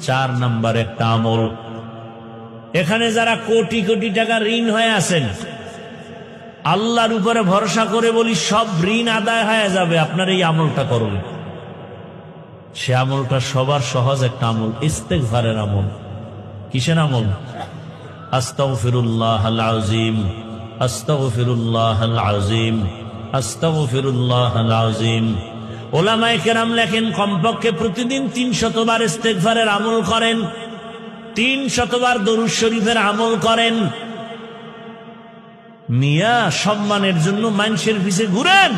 4 number একটা আমল। এখানে যারা কোটি কোটি টাকা ঋণ হয়ে আছেন, আল্লাহর উপরে ভরসা করে বলি সব ঋণ আদায় হয়ে যাবে আপনার এই আমলটা করুন। সে আমলটা সবার সহজ একটা আমল, ইস্তেগফারের আমল। কিসের আমল? আস্তাগফিরুল্লাহাল আযীম, আস্তাগফিরুল্লাহাল আযীম, আস্তাগফিরুল্লাহাল আযীম। উলামায়ে কেরাম লেখেন কমপক্ষে প্রতিদিন 300 বার ইস্তেগফারের আমল করেন, 300 বার দরুদ শরীফের আমল করেন। মিয়া সম্মানের জন্য মানুষের পিছে ঘুরেন,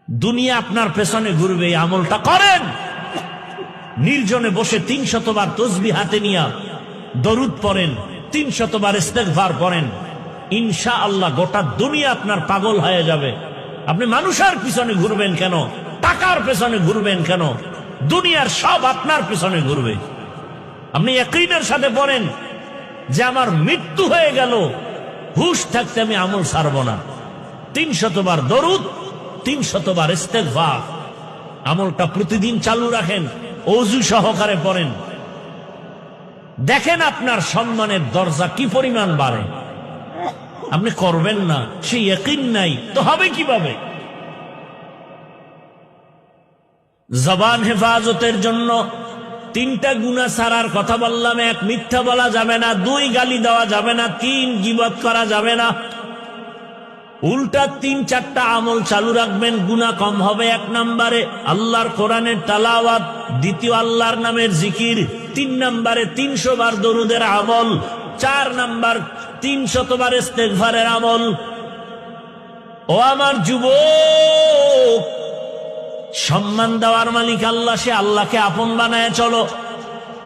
দুনিয়া আপনার পেছনে ঘুরবে। এই আমলটা করেন, নির্জনে বসে 300 বার তসবিহ হাতে নিয়া দরুদ পড়েন, 300 বার ইস্তেগফার পড়েন। ইনশাআল্লাহ গোটা দুনিয়া আপনার পাগল হয়ে যাবে। আপনি মানুষের পিছনে ঘুরবেন কেন? টাকার পেছনে ঘুরবেন কেন? দুনিয়ার সব আপনার পিছনে ঘুরবে। আপনি ইয়াকিনের সাথে পড়েন যে আমার মৃত্যু হয়ে গেল, হুশ থাকতে আমি আমল ছাড়ব না। 300 বার দরুদ, 300 বার ইস্তেগফার। আমলটা প্রতিদিন চালু রাখেন, ওযু সহকারে পড়েন। দেখেন আপনার সম্মানের দরজা কি পরিমাণ বাড়ে। আপনি করবেন না, সেই ইয়াকিন নাই তো হবে কিভাবে? জবান হেফাজতের জন্য 3টা গুনাহ ছাড়ার কথা বললাম। 1, মিথ্যা বলা যাবে না। 2, গালি দেওয়া যাবে না। 3, গীবত করা যাবে না। উল্টা 3-4টা আমল চালু রাখবেন, গুনাহ কম হবে। 1 নম্বরে আল্লাহর কোরআনের তেলাওয়াত, 2 আল্লাহর নামের জিকির, 3 নম্বরে 300 বার দরুদের আমল, 4 নাম্বার 300 বার ইস্তেগফারের আমল। ও আমার যুবক, সম্মান দেওয়ার মালিক আল্লাহ, সে আল্লাহকে আপন বানায় চলো।